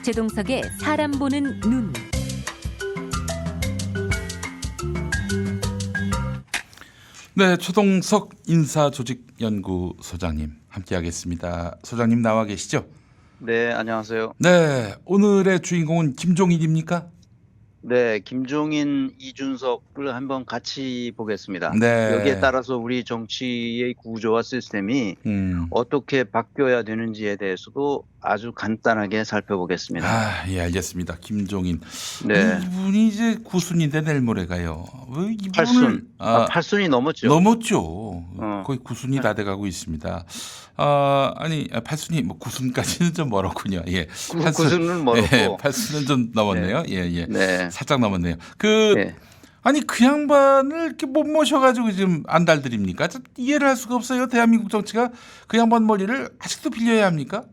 최동석의 사람 보는 눈. 네, 최동석 인사조직연구소장님 함께하겠습니다. 소장님 나와 계시죠? 네, 안녕하세요. 네, 오늘의 주인공은 김종인입니까? 네, 김종인, 이준석을 한번 같이 보겠습니다. 네. 여기에 따라서 우리 정치의 구조와 시스템이 음. 어떻게 바뀌어야 되는지에 대해서도 아주 간단하게 살펴보겠습니다. 아, 예, 알겠습니다. 김종인. 네. 이분이 이제 구순인데 내일 모레 가요. 왜 이분을 8순. 팔순이 넘었죠. 넘었죠. 거의 구순이 다 돼가고 있습니다. 아니, 팔순이 뭐 구순까지는 좀 멀었군요. 예. 구순은 멀었고. 예, 팔순은 좀 넘었네요. 예, 예. 네. 살짝 넘었네요. 네. 아니 그 양반을 이렇게 못 모셔가지고 지금 안달들입니까? 이해를 할 수가 없어요. 대한민국 정치가 그 양반 머리를 아직도 빌려야 합니까?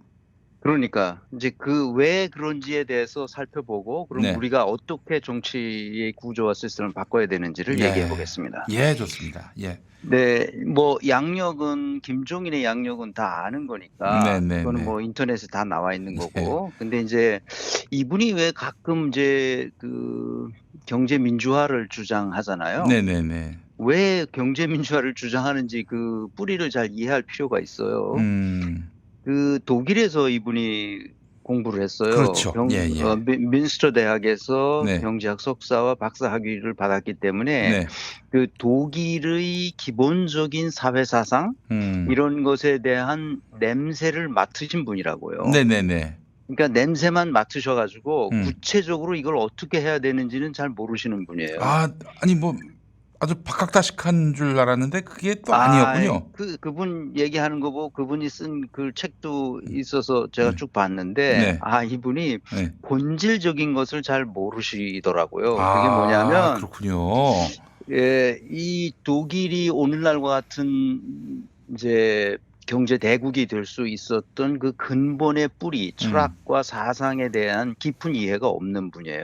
그러니까 이제 그 왜 그런지에 대해서 살펴보고 그럼 네. 우리가 어떻게 정치의 구조와 시스템을 바꿔야 되는지를 네. 얘기해 보겠습니다. 예, 좋습니다. 예. 네, 뭐 양력은 김종인의 양력은 다 아는 거니까 네. 그거는 뭐 인터넷에 다 나와 있는 거고. 근데 이제 이분이 왜 가끔 이제 그 경제 민주화를 주장하잖아요. 네네네. 왜 경제 민주화를 주장하는지 그 뿌리를 잘 이해할 필요가 있어요. 그 독일에서 이분이 공부를 했어요. 그렇죠. 예. 민스터 대학에서 네. 경제학 석사와 박사 학위를 받았기 때문에 네. 그 독일의 기본적인 사회 사상 이런 것에 대한 냄새를 맡으신 분이라고요. 네네네. 그러니까 냄새만 맡으셔가지고 음. 구체적으로 이걸 어떻게 해야 되는지는 잘 모르시는 분이에요. 아니 뭐 아주 박학다식한 줄 알았는데 그게 또 아니었군요. 그분 얘기하는 거 보고 그분이 쓴 그 책도 있어서 제가 쭉 봤는데 네. 이분이 네. 본질적인 것을 잘 모르시더라고요. 그게 뭐냐면 그렇군요. 예, 이 독일이 오늘날과 같은 이제 경제 대국이 될 수 있었던 그 근본의 뿌리, 철학과 사상에 대한 깊은 이해가 없는 분이에요.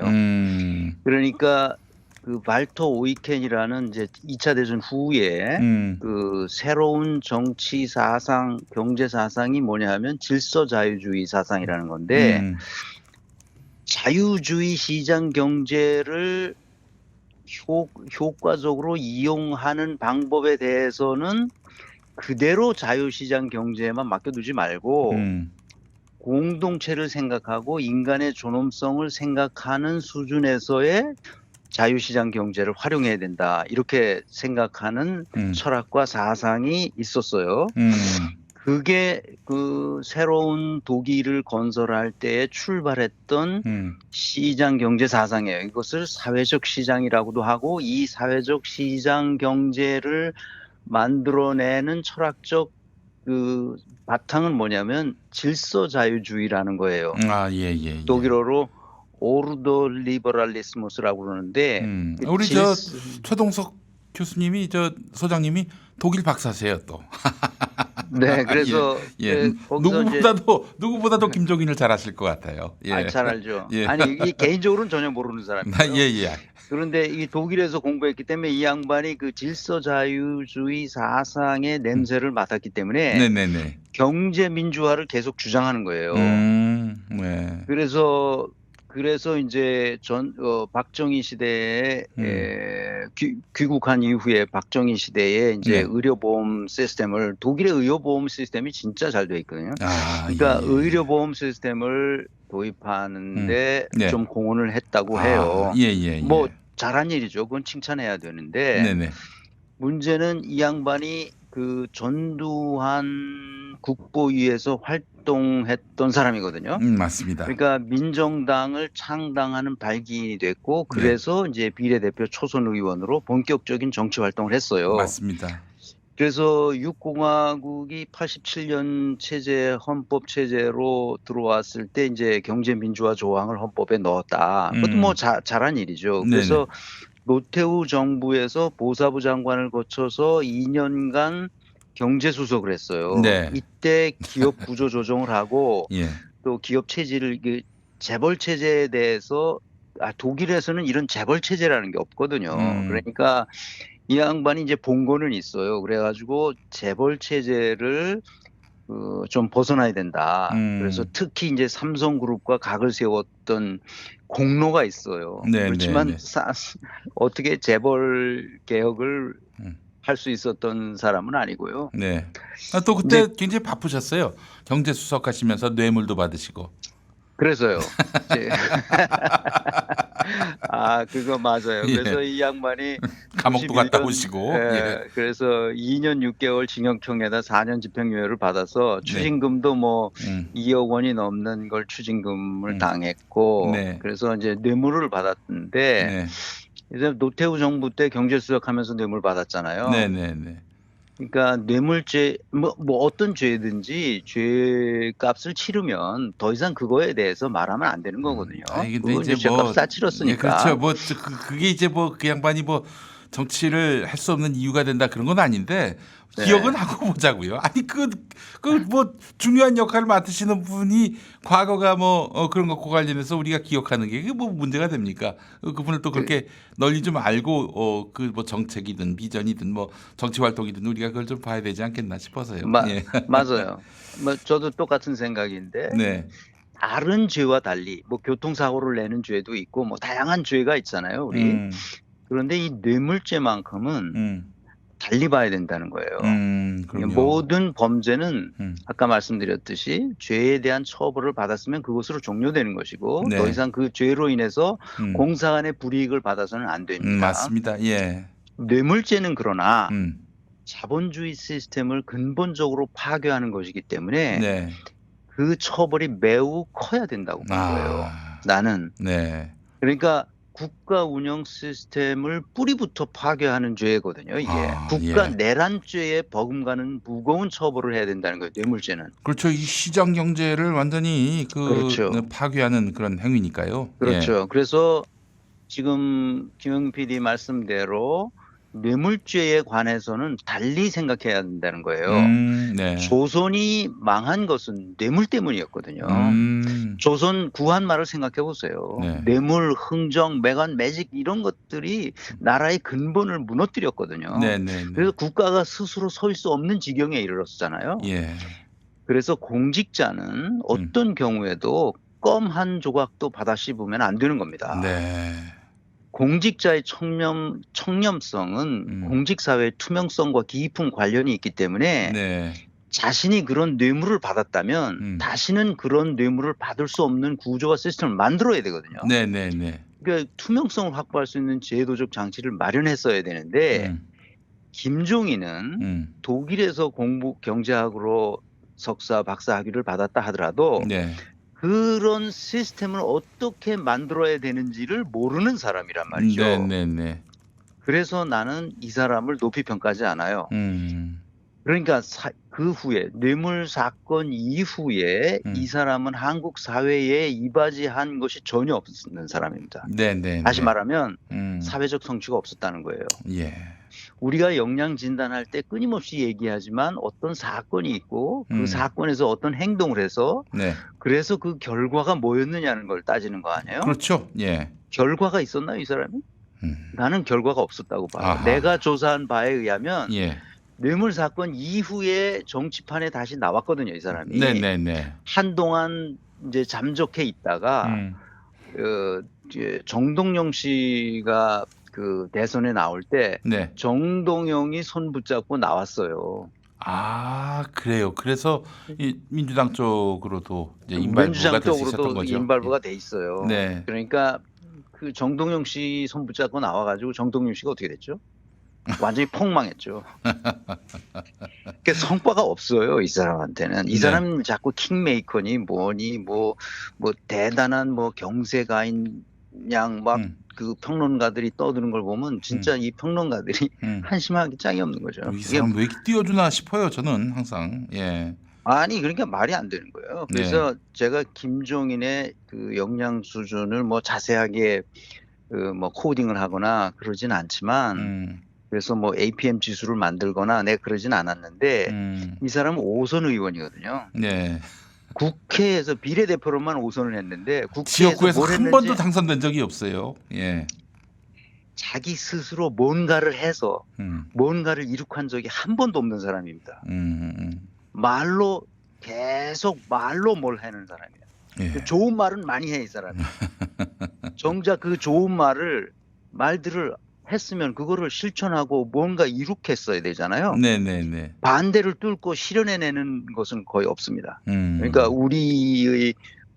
그러니까 그 발터 오이켄이라는 이제 2차 대전 후에 그 새로운 정치 사상, 경제 사상이 뭐냐면 질서 자유주의 사상이라는 건데 자유주의 시장 경제를 효과적으로 이용하는 방법에 대해서는 그대로 자유시장 경제에만 맡겨두지 말고 공동체를 생각하고 인간의 존엄성을 생각하는 수준에서의 자유시장 경제를 활용해야 된다. 이렇게 생각하는 철학과 사상이 있었어요. 그게 그 새로운 독일을 건설할 때에 출발했던 시장 경제 사상이에요. 이것을 사회적 시장이라고도 하고 이 사회적 시장 경제를 만들어내는 철학적 그 바탕은 뭐냐면 질서 자유주의라는 거예요. 예. 독일어로 오르도 리버랄리스무스라고 그러는데 우리 최동석 교수님이 소장님이 독일 박사세요 또. 네, 그래서 누구보다도 김종인을 잘 아실 것 같아요. 예. 잘 알죠. 예. 아니 이 개인적으로는 전혀 모르는 사람이에요. 예. 그런데 이 독일에서 공부했기 때문에 이 양반이 그 질서 자유주의 사상의 냄새를 맡았기 때문에 네네네. 경제 민주화를 계속 주장하는 거예요. 네. 그래서 이제 박정희 시대에 귀국한 이후에 박정희 시대에 이제 의료보험 시스템을 독일의 의료보험 시스템이 진짜 잘 돼 있거든요. 그러니까 의료보험 시스템을 도입하는데 좀 공헌을 했다고 해요. 뭐 잘한 일이죠. 그건 칭찬해야 되는데 문제는 이 양반이 그 전두환 국보위에서 활동했던 사람이거든요. 맞습니다. 그러니까 민정당을 창당하는 발기인이 됐고 그래서 이제 비례대표 초선 의원으로 본격적인 정치 활동을 했어요. 맞습니다. 그래서 육공화국이 87년 체제 헌법 체제로 들어왔을 때 이제 경제 민주화 조항을 헌법에 넣었다. 그것도 뭐 잘한 일이죠. 그래서 노태우 정부에서 보사부 장관을 거쳐서 2년간 경제수석을 했어요. 이때 기업 구조 조정을 하고 또 기업 체질을 재벌 체제에 대해서 독일에서는 이런 재벌 체제라는 게 없거든요. 그러니까 이 양반이 이제 본 거는 있어요. 그래가지고 재벌 체제를 좀 벗어나야 된다. 음. 그래서 특히 이제 삼성그룹과 각을 세웠던 공로가 있어요. 네, 그렇지만 네, 어떻게 재벌 개혁을 음. 할 수 있었던 사람은 아니고요. 네. 또 그때 굉장히 바쁘셨어요. 경제수석 하시면서 뇌물도 받으시고. 그래서요. 이제 그거 맞아요. 예. 그래서 이 양반이 감옥도 갔다 91년 오시고. 예. 그래서 2년 6개월 징역형에다 4년 집행유예를 받아서 네. 추징금도 뭐 음. 2억 원이 넘는 걸 추징금을 음. 당했고 네. 그래서 이제 뇌물을 받았는데 네. 이제 노태우 정부 때 경제수석하면서 뇌물 받았잖아요. 네, 네, 네. 그러니까 뇌물죄 뭐 어떤 죄든지 죄값을 치르면 더 이상 그거에 대해서 말하면 안 되는 거거든요. 아니 근데 그건 이제 이제 뭐 죄값 다 치렀으니까. 예, 그렇죠. 뭐 그게 이제 뭐 그 양반이 뭐 정치를 할 수 없는 이유가 된다 그런 건 아닌데 네. 기억은 하고 보자고요. 아니 그 뭐 중요한 역할을 맡으시는 분이 과거가 뭐 그런 것과 관련해서 우리가 기억하는 게 그게 뭐 문제가 됩니까? 그분을 또 그렇게 널리 좀 알고 그 뭐 정책이든 비전이든 뭐 정치 활동이든 우리가 그걸 좀 봐야 되지 않겠나 싶어서요. 예. 맞아요. 뭐 저도 똑같은 생각인데 네. 다른 죄와 달리 뭐 교통사고를 내는 죄도 있고 뭐 다양한 죄가 있잖아요, 우리. 음. 그런데 이 뇌물죄만큼은 음. 달리 봐야 된다는 거예요. 그럼요. 모든 범죄는 음. 아까 말씀드렸듯이 죄에 대한 처벌을 받았으면 그것으로 종료되는 것이고 네. 더 이상 그 죄로 인해서 음. 공사 간의 불이익을 받아서는 안 됩니다. 맞습니다. 예. 뇌물죄는 그러나 음. 자본주의 시스템을 근본적으로 파괴하는 것이기 때문에 네. 그 처벌이 매우 커야 된다고 본 거예요. 나는. 네. 그러니까 국가 운영 시스템을 뿌리부터 파괴하는 죄거든요, 이게. 국가 예. 내란죄에 버금가는 무거운 처벌을 해야 된다는 거예요, 뇌물죄는. 그렇죠. 이 시장 경제를 완전히 그렇죠. 파괴하는 그런 행위니까요. 그렇죠. 그래서 지금 김영 PD 말씀대로 뇌물죄에 관해서는 달리 생각해야 된다는 거예요. 네. 조선이 망한 것은 뇌물 때문이었거든요. 조선 구한말을 생각해 보세요. 네. 뇌물, 흥정, 매관, 매직 이런 것들이 나라의 근본을 무너뜨렸거든요. 네, 네, 네. 그래서 국가가 스스로 설 수 없는 지경에 이르렀잖아요. 예. 그래서 공직자는 어떤 경우에도 껌 한 조각도 받아 씹으면 안 되는 겁니다. 네. 공직자의 청렴성은 공직사회의 투명성과 깊은 관련이 있기 때문에 네. 자신이 그런 뇌물을 받았다면 다시는 그런 뇌물을 받을 수 없는 구조와 시스템을 만들어야 되거든요. 네, 네, 네. 그러니까 투명성을 확보할 수 있는 제도적 장치를 마련했어야 되는데 김종인은 독일에서 경제학으로 석사, 박사 학위를 받았다 하더라도 네. 그런 시스템을 어떻게 만들어야 되는지를 모르는 사람이란 말이죠. 네, 네, 네. 그래서 나는 이 사람을 높이 평가하지 않아요. 그러니까 그 후에 뇌물 사건 이후에 이 사람은 한국 사회에 이바지한 것이 전혀 없는 사람입니다. 네, 네. 다시 말하면 사회적 성취가 없었다는 거예요. 예. 우리가 역량 진단할 때 끊임없이 얘기하지만 어떤 사건이 있고 그 사건에서 어떤 행동을 해서 네. 그래서 그 결과가 뭐였느냐는 걸 따지는 거 아니에요? 그렇죠. 예. 결과가 있었나요, 이 사람이? 나는 결과가 없었다고 봐요. 아하. 내가 조사한 바에 의하면 예. 뇌물 사건 이후에 정치판에 다시 나왔거든요, 이 사람이. 네, 네, 네. 한동안 이제 잠적해 있다가 이제 정동영 씨가 그 대선에 나올 때 네. 정동영이 손 붙잡고 나왔어요. 그래요. 그래서 이 민주당 쪽으로도 이제 인발부가 민주당 될 수 있었던 쪽으로도 거죠. 인발부가 돼 있어요. 네. 그러니까 그 정동영 씨 손 붙잡고 나와가지고 정동영 씨가 어떻게 됐죠? 완전히 폭망했죠. 그러니까 성과가 없어요, 이 사람한테는. 이 네. 사람 자꾸 킹메이커니 뭐니 뭐 대단한 뭐 경제가인 양 막 그 평론가들이 떠드는 걸 보면 진짜 이 평론가들이 한심하기 짝이 없는 거죠. 이 사람 왜 이렇게 띄워주나 싶어요. 저는 항상. 예. 아니 그러니까 말이 안 되는 거예요. 그래서 제가 김종인의 그 역량 수준을 뭐 자세하게 그 뭐 코딩을 하거나 그러진 않지만 그래서 뭐 APM 지수를 만들거나 내가 그러진 않았는데 이 사람은 5선 의원이거든요. 네. 국회에서 비례대표로만 5선을 했는데 국회에서 지역구에서 뭘 한 했는지 번도 당선된 적이 없어요. 예. 자기 스스로 뭔가를 해서 뭔가를 이룩한 적이 한 번도 없는 사람입니다. 말로 계속 말로 뭘 하는 사람이에요. 예. 좋은 말은 많이 해 이 사람이. 정작 그 좋은 말들을 했으면 그거를 실천하고 뭔가 이룩했어야 되잖아요. 네네네. 반대를 뚫고 실현해내는 것은 거의 없습니다. 음. 그러니까 우리의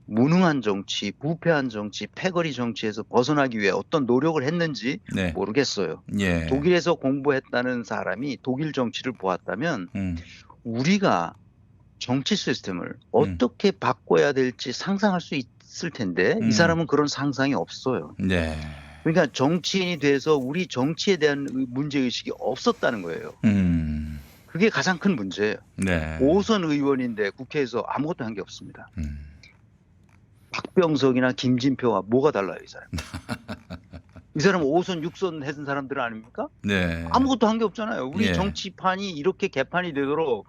무능한 정치, 부패한 정치, 패거리 정치에서 벗어나기 위해 어떤 노력을 했는지 네. 모르겠어요. 예. 독일에서 공부했다는 사람이 독일 정치를 보았다면 우리가 정치 시스템을 어떻게 바꿔야 될지 상상할 수 있을 텐데 이 사람은 그런 상상이 없어요. 네. 그러니까 정치인이 돼서 우리 정치에 대한 문제의식이 없었다는 거예요. 그게 가장 큰 문제예요. 네. 5선 의원인데 국회에서 아무것도 한 게 없습니다. 박병석이나 김진표와 뭐가 달라요, 이 사람? 이 사람은 5선, 6선 했던 사람들 아닙니까? 네. 아무것도 한 게 없잖아요. 우리 예. 정치판이 이렇게 개판이 되도록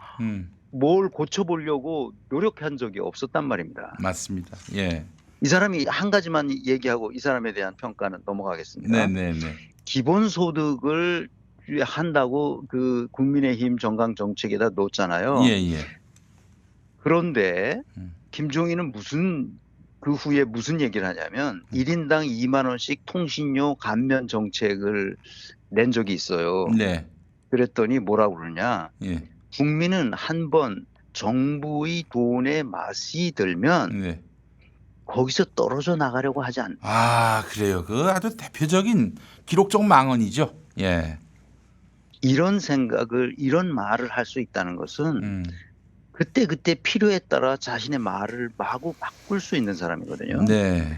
뭘 고쳐보려고 노력한 적이 없었단 말입니다. 맞습니다. 예. 이 사람이 한 가지만 얘기하고 이 사람에 대한 평가는 넘어가겠습니다. 네네네. 기본소득을 한다고 그 국민의힘 정강 정책에다 놓잖아요. 예예. 그런데 김종인은 그 후에 무슨 얘기를 하냐면 1인당 2만 원씩 통신료 감면 정책을 낸 적이 있어요. 네. 그랬더니 뭐라고 그러냐. 예. 국민은 한번 정부의 돈에 맛이 들면 네. 거기서 떨어져 나가려고 하지 않나. 아 그래요. 그 아주 대표적인 기록적 망언이죠. 예. 이런 생각을 이런 말을 할 수 있다는 것은 그때 필요에 따라 자신의 말을 마구 바꿀 수 있는 사람이거든요. 네.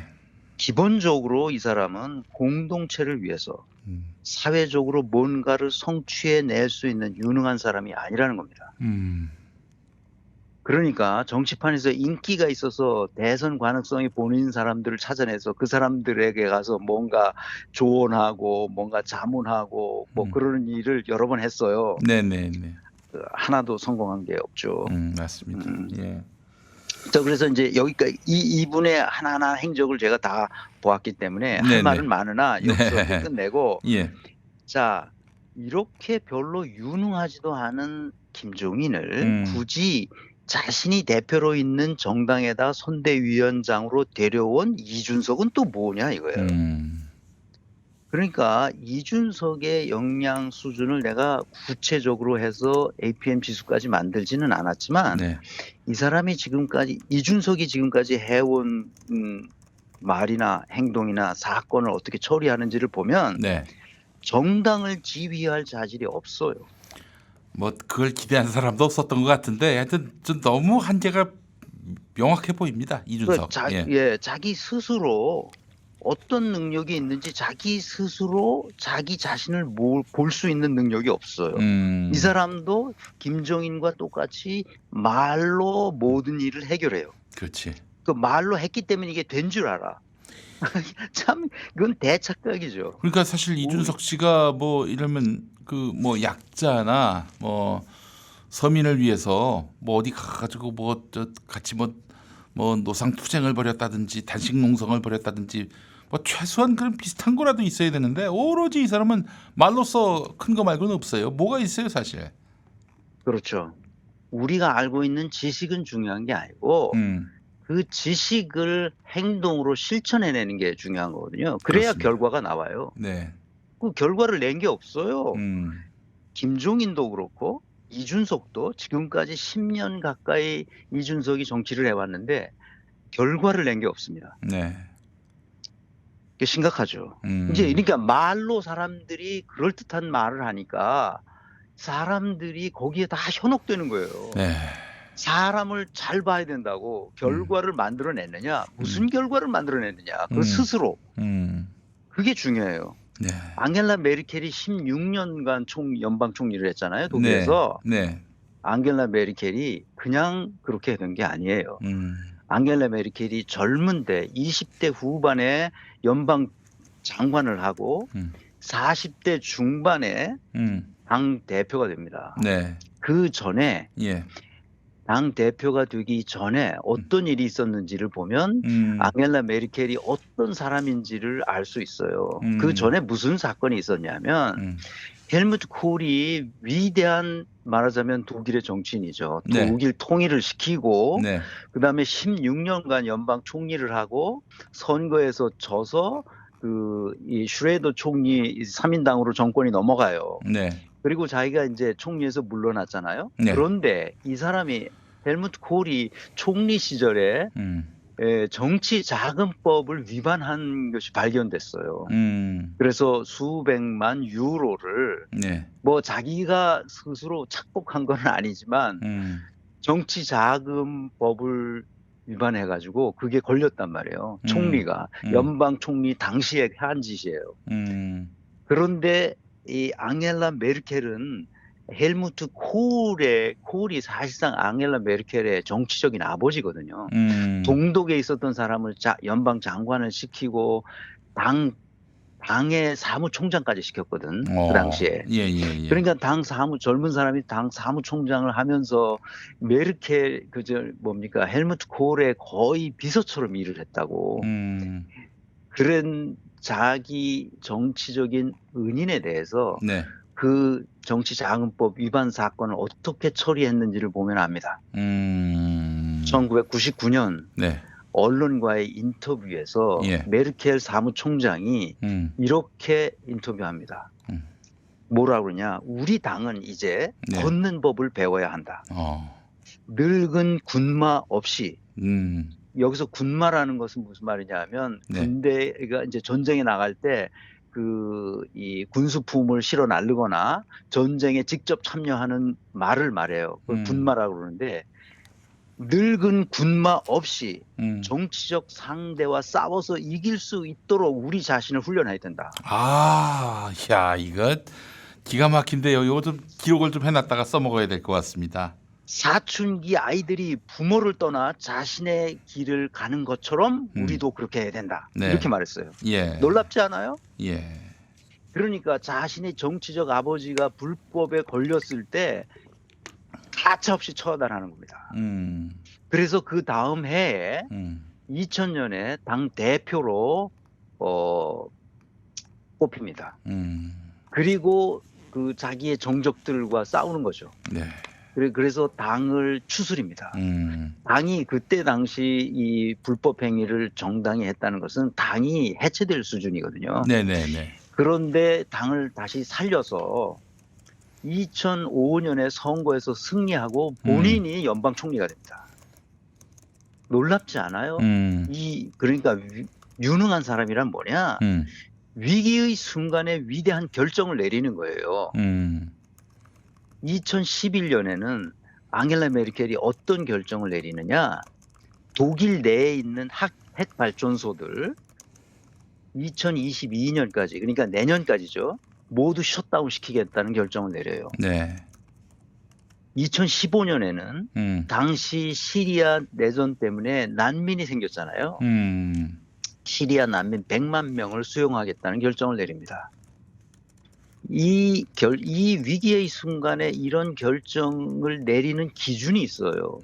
기본적으로 이 사람은 공동체를 위해서 사회적으로 뭔가를 성취해낼 수 있는 유능한 사람이 아니라는 겁니다. 그러니까 정치판에서 인기가 있어서 대선 가능성이 보이는 사람들을 찾아내서 그 사람들에게 가서 뭔가 조언하고 뭔가 자문하고 뭐 그런 일을 여러 번 했어요. 네네네. 하나도 성공한 게 없죠. 맞습니다. 예. 자, 그래서 이제 여기까지 이분의 하나하나 행적을 제가 다 보았기 때문에 네네. 할 말은 많으나 여기서 네. 끝내고 예. 자, 이렇게 별로 유능하지도 않은 김종인을 굳이 자신이 대표로 있는 정당에다 선대위원장으로 데려온 이준석은 또 뭐냐 이거예요. 그러니까 이준석의 역량 수준을 내가 구체적으로 해서 APM 지수까지 만들지는 않았지만 네. 이준석이 지금까지 해온 말이나 행동이나 사건을 어떻게 처리하는지를 보면 네. 정당을 지휘할 자질이 없어요. 뭐 그걸 기대한 사람도 없었던 것 같은데 하여튼 좀 너무 한계가 명확해 보입니다. 이준석. 자기 스스로 어떤 능력이 있는지 자기 스스로 자기 자신을 볼 수 있는 능력이 없어요. 이 사람도 김종인과 똑같이 말로 모든 일을 해결해요. 그렇지. 그 말로 했기 때문에 이게 된 줄 알아. 참 이건 대착각이죠. 그러니까 사실 이준석 씨가 뭐 이러면 그 뭐 약자나 뭐 서민을 위해서 뭐 어디 가가지고 뭐 저 같이 뭐 노상 투쟁을 벌였다든지 단식 농성을 벌였다든지 뭐 최소한 그런 비슷한 거라도 있어야 되는데 오로지 이 사람은 말로써 큰 거 말고는 없어요. 뭐가 있어요 사실. 그렇죠. 우리가 알고 있는 지식은 중요한 게 아니고 그 지식을 행동으로 실천해내는 게 중요한 거거든요. 그래야 그렇습니다. 결과가 나와요. 네. 그 결과를 낸 게 없어요. 김종인도 그렇고 이준석도 지금까지 10년 가까이 이준석이 정치를 해왔는데 결과를 낸 게 없습니다. 네. 그게 심각하죠. 이제 그러니까 말로 사람들이 그럴듯한 말을 하니까 사람들이 거기에 다 현혹되는 거예요. 네. 사람을 잘 봐야 된다고 결과를 만들어냈느냐, 무슨 결과를 만들어냈느냐, 그 스스로. 그게 중요해요. 네. 앙겔라 메르켈이 16년간 연방 총리를 했잖아요, 독일에서. 네. 앙겔라 메르켈이 그냥 그렇게 된 게 아니에요. 앙겔라 메르켈이 젊은데 20대 후반에 연방 장관을 하고 40대 중반에 당 대표가 됩니다. 네. 그 전에 예. 당 대표가 되기 전에 어떤 일이 있었는지를 보면 앙겔라 메르켈이 어떤 사람인지를 알 수 있어요. 그 전에 무슨 사건이 있었냐면 헬무트 콜이 위대한 말하자면 독일의 정치인이죠. 네. 독일 통일을 시키고 네. 그다음에 16년간 연방 총리를 하고 선거에서 져서 이 슈레더 총리 3인당으로 정권이 넘어가요. 네. 그리고 자기가 이제 총리에서 물러났잖아요. 네. 그런데 이 사람이 헬무트 콜이 총리 시절에 정치 자금법을 위반한 것이 발견됐어요. 그래서 수백만 유로를 네. 뭐 자기가 스스로 착복한 건 아니지만 정치 자금법을 위반해가지고 그게 걸렸단 말이에요. 총리가 연방 총리 당시에 한 짓이에요. 그런데 이 앙겔라 메르켈은 헬무트 콜이 사실상 앙겔라 메르켈의 정치적인 아버지거든요. 동독에 있었던 사람을 연방 장관을 시키고 당의 사무총장까지 시켰거든. 그 당시에. 예. 그러니까 젊은 사람이 당 사무총장을 하면서 메르켈 헬무트 콜의 거의 비서처럼 일을 했다고. 그런 자기 정치적인 은인에 대해서 네. 그 정치자금법 위반 사건을 어떻게 처리했는지를 보면 압니다. 1999년 네. 언론과의 인터뷰에서 예. 메르켈 사무총장이 이렇게 인터뷰합니다. 뭐라 그러냐? 우리 당은 이제 네. 걷는 법을 배워야 한다. 늙은 군마 없이. 여기서 군마라는 것은 무슨 말이냐면 네. 군대가 이제 전쟁에 나갈 때 이 군수품을 실어 나르거나 전쟁에 직접 참여하는 말을 말해요. 그걸 군마라고 그러는데 늙은 군마 없이 정치적 상대와 싸워서 이길 수 있도록 우리 자신을 훈련해야 된다. 야, 이거 기가 막힌데요. 이거 좀 기록을 좀 해놨다가 써먹어야 될 것 같습니다. 사춘기 아이들이 부모를 떠나 자신의 길을 가는 것처럼 우리도 그렇게 해야 된다. 네. 이렇게 말했어요. 예. 놀랍지 않아요? 예. 그러니까 자신의 정치적 아버지가 불법에 걸렸을 때 가차없이 처단하는 겁니다. 그래서 그 다음 해에 2000년에 당 대표로 뽑힙니다. 그리고 그 자기의 정적들과 싸우는 거죠. 네. 그래서 당을 추스립니다. 당이 그때 당시 이 불법 행위를 정당히 했다는 것은 당이 해체될 수준이거든요. 네네네. 그런데 당을 다시 살려서 2005년에 선거에서 승리하고 본인이 연방 총리가 됩니다. 놀랍지 않아요? 그러니까 유능한 사람이란 뭐냐? 위기의 순간에 위대한 결정을 내리는 거예요. 2011년에는 앙겔라 메르켈이 어떤 결정을 내리느냐? 독일 내에 있는 핵 발전소들 2022년까지 그러니까 내년까지죠. 모두 셧다운 시키겠다는 결정을 내려요. 네. 2015년에는 당시 시리아 내전 때문에 난민이 생겼잖아요. 시리아 난민 100만 명을 수용하겠다는 결정을 내립니다. 이 위기의 순간에 이런 결정을 내리는 기준이 있어요.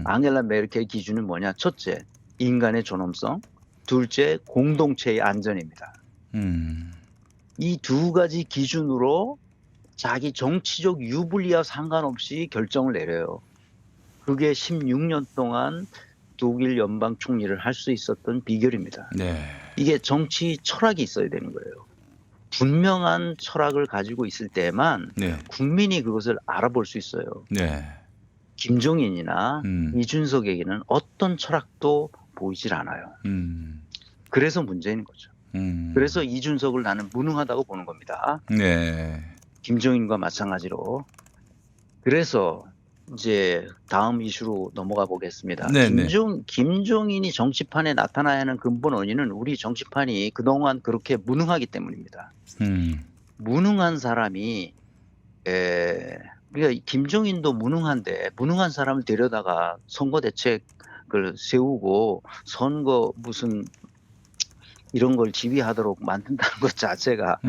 앙겔라 메르켈 기준은 뭐냐? 첫째, 인간의 존엄성. 둘째, 공동체의 안전입니다. 이 두 가지 기준으로 자기 정치적 유불리와 상관없이 결정을 내려요. 그게 16년 동안 독일 연방 총리를 할 수 있었던 비결입니다. 네. 이게 정치 철학이 있어야 되는 거예요. 분명한 철학을 가지고 있을 때만 네. 국민이 그것을 알아볼 수 있어요. 네. 김종인이나 이준석에게는 어떤 철학도 보이질 않아요. 그래서 문제인 거죠. 그래서 이준석을 나는 무능하다고 보는 겁니다. 네. 김종인과 마찬가지로. 그래서 이제 다음 이슈로 넘어가 보겠습니다. 네네. 김종인이 정치판에 나타나야 하는 근본 원인은 우리 정치판이 그동안 그렇게 무능하기 때문입니다. 무능한 사람이 그러니까 김종인도 무능한데 무능한 사람을 데려다가 선거 대책을 세우고 선거 무슨 이런 걸 지휘하도록 만든다는 것 자체가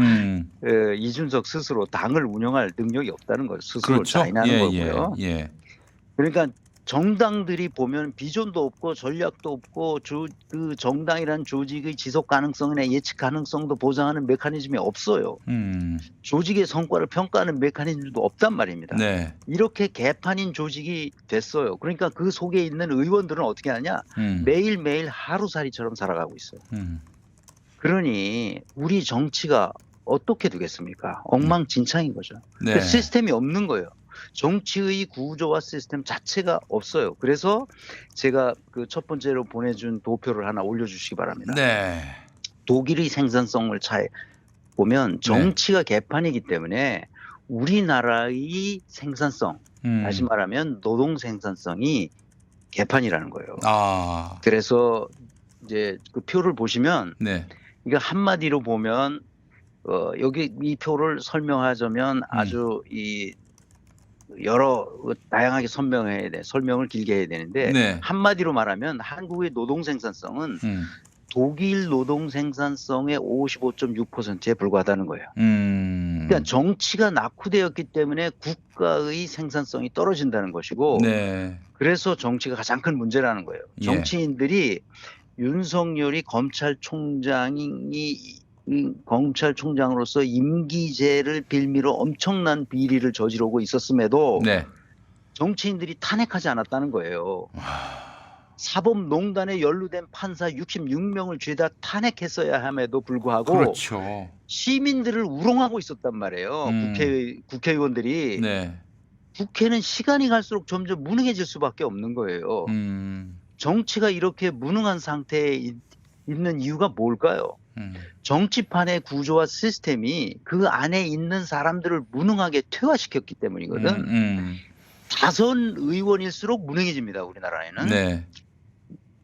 이준석 스스로 당을 운영할 능력이 없다는 걸 스스로 그렇죠. 자인하는 거고요. 예. 그러니까 정당들이 보면 비전도 없고 전략도 없고 그 정당이란 조직의 지속 가능성이나 예측 가능성도 보장하는 메커니즘이 없어요. 조직의 성과를 평가하는 메커니즘도 없단 말입니다. 네. 이렇게 개판인 조직이 됐어요. 그러니까 그 속에 있는 의원들은 어떻게 하냐? 매일매일 하루살이처럼 살아가고 있어요. 그러니 우리 정치가 어떻게 되겠습니까? 엉망진창인 거죠. 네. 그 시스템이 없는 거예요. 정치의 구조와 시스템 자체가 없어요. 그래서 제가 그 첫 번째로 보내준 도표를 하나 올려주시기 바랍니다. 네. 독일의 생산성을 보면 정치가 개판이기 때문에 우리나라의 생산성, 다시 말하면 노동 생산성이 개판이라는 거예요. 아. 그래서 이제 그 표를 보시면 네. 이거 한마디로 보면 여기 이 표를 설명하자면 아주 이 여러 다양하게 설명을 길게 해야 되는데 네. 한마디로 말하면 한국의 노동 생산성은 독일 노동 생산성의 55.6%에 불과하다는 거예요. 그러니까 정치가 낙후되었기 때문에 국가의 생산성이 떨어진다는 것이고 네. 그래서 정치가 가장 큰 문제라는 거예요. 예. 정치인들이 윤석열이 검찰총장으로서 임기제를 빌미로 엄청난 비리를 저지르고 있었음에도 네. 정치인들이 탄핵하지 않았다는 거예요. 사법농단에 연루된 판사 66명을 죄다 탄핵했어야 함에도 불구하고 그렇죠. 시민들을 우롱하고 있었단 말이에요. 국회의원들이. 네. 국회는 시간이 갈수록 점점 무능해질 수밖에 없는 거예요. 정치가 이렇게 무능한 상태에 있는 이유가 뭘까요? 정치판의 구조와 시스템이 그 안에 있는 사람들을 무능하게 퇴화시켰기 때문이거든. 다선 의원일수록 무능해집니다. 우리나라에는. 네.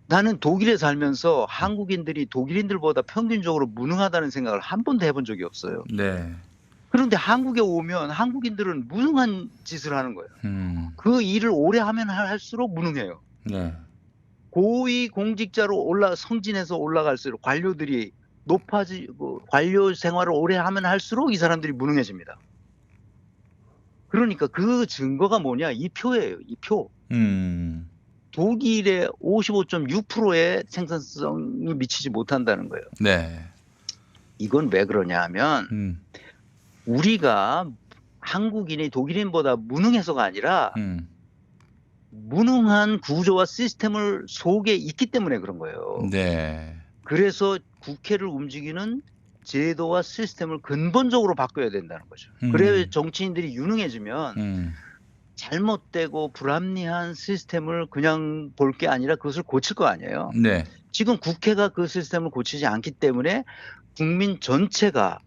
나는 독일에 살면서 한국인들이 독일인들보다 평균적으로 무능하다는 생각을 한 번도 해본 적이 없어요. 네. 그런데 한국에 오면 한국인들은 무능한 짓을 하는 거예요. 그 일을 오래 하면 할수록 무능해요. 네. 고위 공직자로 성진해서 올라갈수록 관료들이 높아지고 관료 생활을 오래 하면 할수록 이 사람들이 무능해집니다. 그러니까 그 증거가 뭐냐? 이 표예요. 이 표. 독일의 55.6%의 생산성이 미치지 못한다는 거예요. 네. 이건 왜 그러냐 하면 우리가 한국인이 독일인보다 무능해서가 아니라 무능한 구조와 시스템을 속에 있기 때문에 그런 거예요. 네. 그래서 국회를 움직이는 제도와 시스템을 근본적으로 바꿔야 된다는 거죠. 그래야 정치인들이 유능해지면 잘못되고 불합리한 시스템을 그냥 볼 게 아니라 그것을 고칠 거 아니에요. 네. 지금 국회가 그 시스템을 고치지 않기 때문에 국민 전체가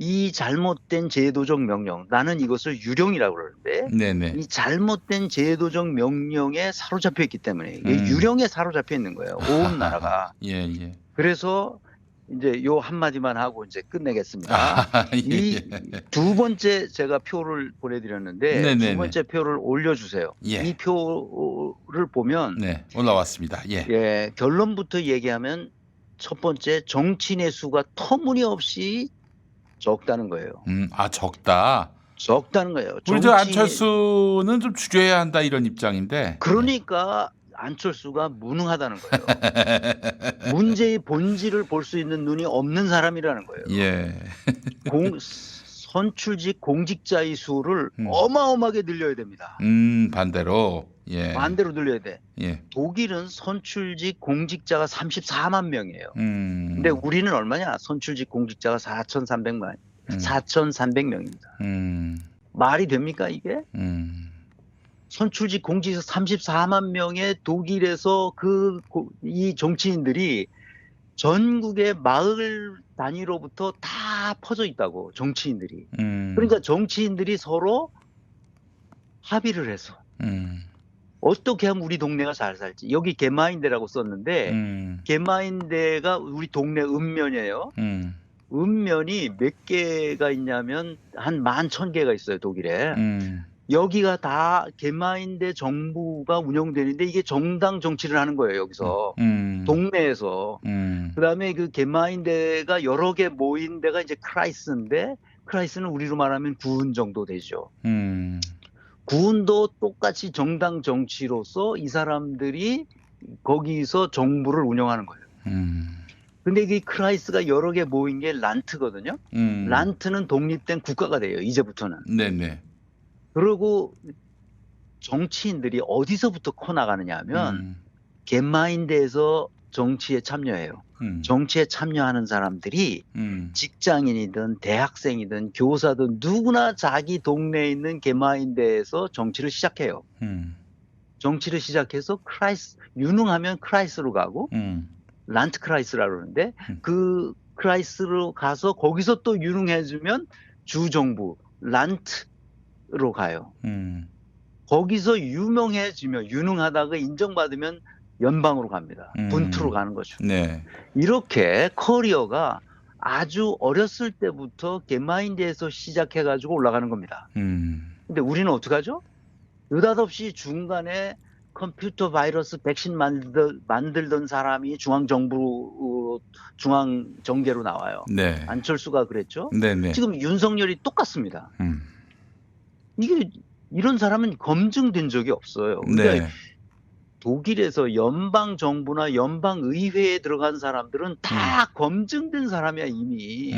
이 잘못된 제도적 명령, 나는 이것을 유령이라고 그러는데 네네. 이 잘못된 제도적 명령에 사로잡혀 있기 때문에 이게 유령에 사로잡혀 있는 거예요. 온 나라가. 예, 예. 그래서 이제 요 한마디만 하고 이제 끝내겠습니다. 예. 이 두 번째 제가 표를 보내드렸는데 네네네. 두 번째 표를 올려주세요. 예. 이 표를 보면 네, 올라왔습니다. 예. 예, 결론부터 얘기하면 첫 번째 정치인의 수가 터무니없이 적다는 거예요. 아, 적다. 적다는 거예요. 우리 저 안철수는 좀 줄여야 한다 이런 입장인데. 그러니까 안철수가 무능하다는 거예요. 문제의 본질을 볼 수 있는 눈이 없는 사람이라는 거예요. 예. 선출직 공직자의 수를 어마어마하게 늘려야 됩니다. 반대로. 예. 반대로 늘려야 돼. 예. 독일은 선출직 공직자가 34만 명이에요. 근데 우리는 얼마냐? 선출직 공직자가 4,300명입니다. 말이 됩니까 이게? 선출직 공직자 34만 명의 독일에서 이 정치인들이 전국의 마을 단위로부터 다 퍼져 있다고 정치인들이. 그러니까 정치인들이 서로 합의를 해서 어떻게 하면 우리 동네가 잘 살지. 여기 개마인대라고 썼는데 개마인대가 우리 동네 읍면이에요. 읍면이 몇 개가 있냐면 한 11,000개가 있어요 독일에. 여기가 다 개마인대 정부가 운영되는데 이게 정당 정치를 하는 거예요 여기서. 동네에서. 그다음에 그 개마인대가 여러 개 모인 데가 이제 크라이스인데 크라이스는 우리로 말하면 구은 정도 되죠. 군도 똑같이 정당 정치로서 이 사람들이 거기서 정부를 운영하는 거예요. 근데 이 크라이스가 여러 개 모인 게 란트거든요. 란트는 독립된 국가가 돼요. 이제부터는. 네네. 그리고 정치인들이 어디서부터 커나가느냐 하면 겟마인드에서 정치에 참여해요. 정치에 참여하는 사람들이 직장인이든 대학생이든 교사든 누구나 자기 동네에 있는 겟마인드에서 정치를 시작해요. 정치를 시작해서 유능하면 크라이스로 가고 란트 크라이스라고 그러는데 그 크라이스로 가서 거기서 또 유능해지면 주정부 란트로 가요. 거기서 유명해지면 유능하다가 인정받으면 연방으로 갑니다. 분투로 가는 거죠. 네. 이렇게 커리어가 아주 어렸을 때부터 겟마인드에서 시작해가지고 올라가는 겁니다. 근데 우리는 어떻게 하죠? 느닷없이 중간에 컴퓨터 바이러스 백신 만들던 사람이 중앙정계로 나와요. 네. 안철수가 그랬죠. 네네. 지금 윤석열이 똑같습니다. 이런 사람은 검증된 적이 없어요. 그러니까 네. 독일에서 연방 정부나 연방 의회에 들어간 사람들은 다 검증된 사람이야 이미.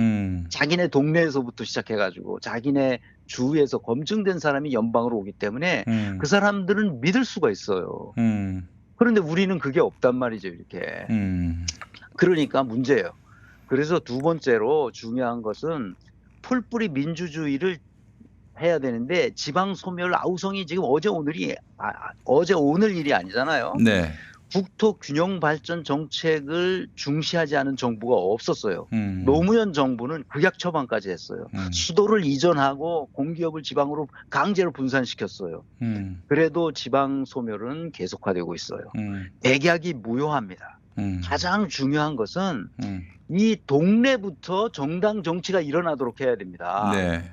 자기네 동네에서부터 시작해가지고 자기네 주에서 검증된 사람이 연방으로 오기 때문에 그 사람들은 믿을 수가 있어요. 그런데 우리는 그게 없단 말이죠, 이렇게. 그러니까 문제예요. 그래서 두 번째로 중요한 것은 풀뿌리 민주주의를 해야 되는데 지방 소멸 아우성이 지금 어제 오늘 일이 아니잖아요. 네. 국토 균형 발전 정책을 중시하지 않은 정부가 없었어요. 노무현 정부는 극약 처방까지 했어요. 수도를 이전하고 공기업을 지방으로 강제로 분산시켰어요. 그래도 지방 소멸은 계속화되고 있어요. 백약이 무효합니다. 가장 중요한 것은 이 동네부터 정당 정치가 일어나도록 해야 됩니다. 네.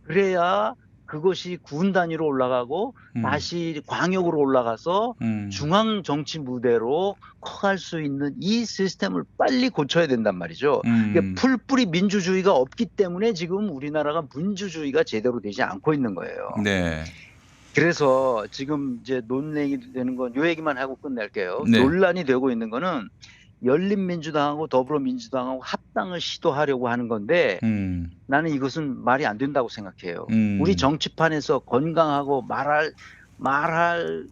그래야 그것이 군 단위로 올라가고 다시 광역으로 올라가서 중앙 정치 무대로 커갈 수 있는 이 시스템을 빨리 고쳐야 된단 말이죠. 그러니까 풀뿌리 민주주의가 없기 때문에 지금 우리나라가 민주주의가 제대로 되지 않고 있는 거예요. 네. 그래서 지금 이제 논쟁이 되는 건 요 얘기만 하고 끝낼게요. 네. 논란이 되고 있는 거는 열린민주당하고 더불어민주당하고 합당을 시도하려고 하는 건데 나는 이것은 말이 안 된다고 생각해요. 우리 정치판에서 건강하고 할 말을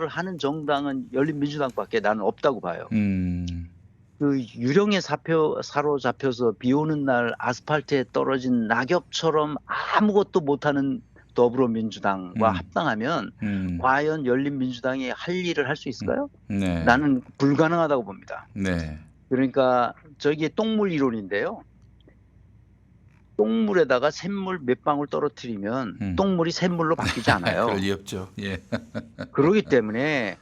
하는 정당은 열린민주당밖에 나는 없다고 봐요. 그 유령에 사로잡혀서 비 오는 날 아스팔트에 떨어진 낙엽처럼 아무것도 못하는 더불어민주당과 합당하면 과연 열린민주당이 할 일을 할 수 있을까요? 네. 나는 불가능하다고 봅니다. 네. 그러니까 저게 똥물 이론인데요. 똥물에다가 샘물 몇 방울 떨어뜨리면 똥물이 샘물로 바뀌지 않아요. 그럴 리 없죠. 예. 그렇기 때문에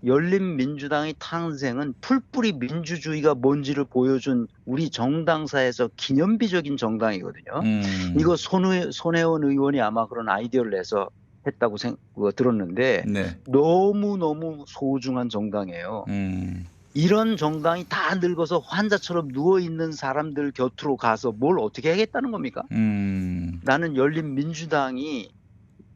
열린민주당의 탄생은 풀뿌리 민주주의가 뭔지를 보여준 우리 정당사에서 기념비적인 정당이거든요. 이거 손혜원 의원이 아마 그런 아이디어를 내서 했다고 들었는데 네. 너무너무 소중한 정당이에요. 이런 정당이 다 늙어서 환자처럼 누워있는 사람들 곁으로 가서 뭘 어떻게 하겠다는 겁니까? 나는 열린민주당이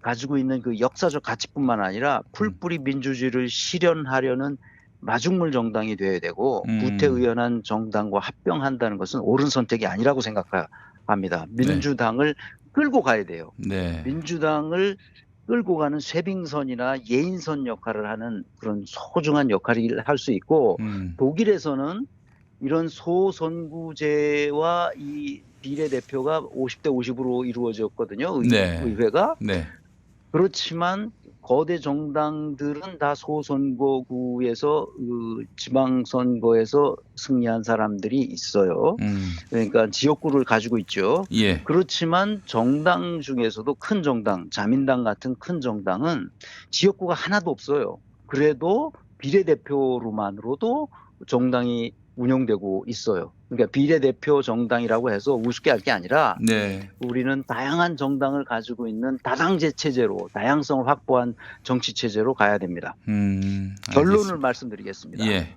가지고 있는 그 역사적 가치뿐만 아니라 풀뿌리 민주주의를 실현하려는 마중물 정당이 돼야 되고 구태의연한 정당과 합병한다는 것은 옳은 선택이 아니라고 생각합니다. 민주당을 끌고 가야 돼요. 네. 민주당을 끌고 가는 쇄빙선이나 예인선 역할을 하는 그런 소중한 역할을 할 수 있고 독일에서는 이런 소선구제와 이 비례대표가 50대 50으로 이루어졌거든요. 네. 의회가. 네. 그렇지만 거대 정당들은 다 소선거구에서 지방선거에서 승리한 사람들이 있어요. 그러니까 지역구를 가지고 있죠. 예. 그렇지만 정당 중에서도 큰 정당, 자민당 같은 큰 정당은 지역구가 하나도 없어요. 그래도 비례대표로만으로도 정당이 운영되고 있어요. 그러니까 비례대표 정당이라고 해서 우습게 할 게 아니라 네. 우리는 다양한 정당을 가지고 있는 다당제 체제로 다양성을 확보한 정치 체제로 가야 됩니다. 결론을 말씀드리겠습니다. 예.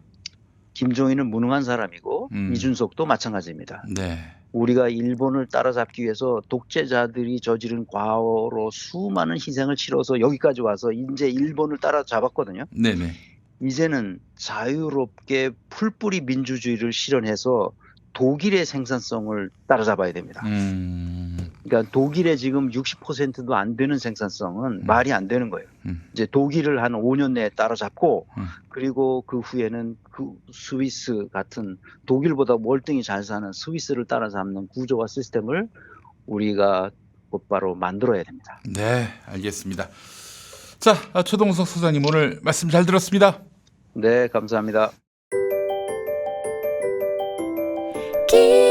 김종인은 무능한 사람이고 이준석도 마찬가지입니다. 네. 우리가 일본을 따라잡기 위해서 독재자들이 저지른 과오로 수많은 희생을 치러서 여기까지 와서 이제 일본을 따라잡았거든요. 네네. 이제는 자유롭게 풀뿌리 민주주의를 실현해서 독일의 생산성을 따라잡아야 됩니다. 그러니까 독일의 지금 60%도 안 되는 생산성은 말이 안 되는 거예요. 이제 독일을 한 5년 내에 따라잡고 그리고 그 후에는 그 스위스 같은 독일보다 월등히 잘 사는 스위스를 따라잡는 구조와 시스템을 우리가 곧바로 만들어야 됩니다. 네, 알겠습니다. 자, 최동석 소장님 오늘 말씀 잘 들었습니다. 네, 감사합니다. 기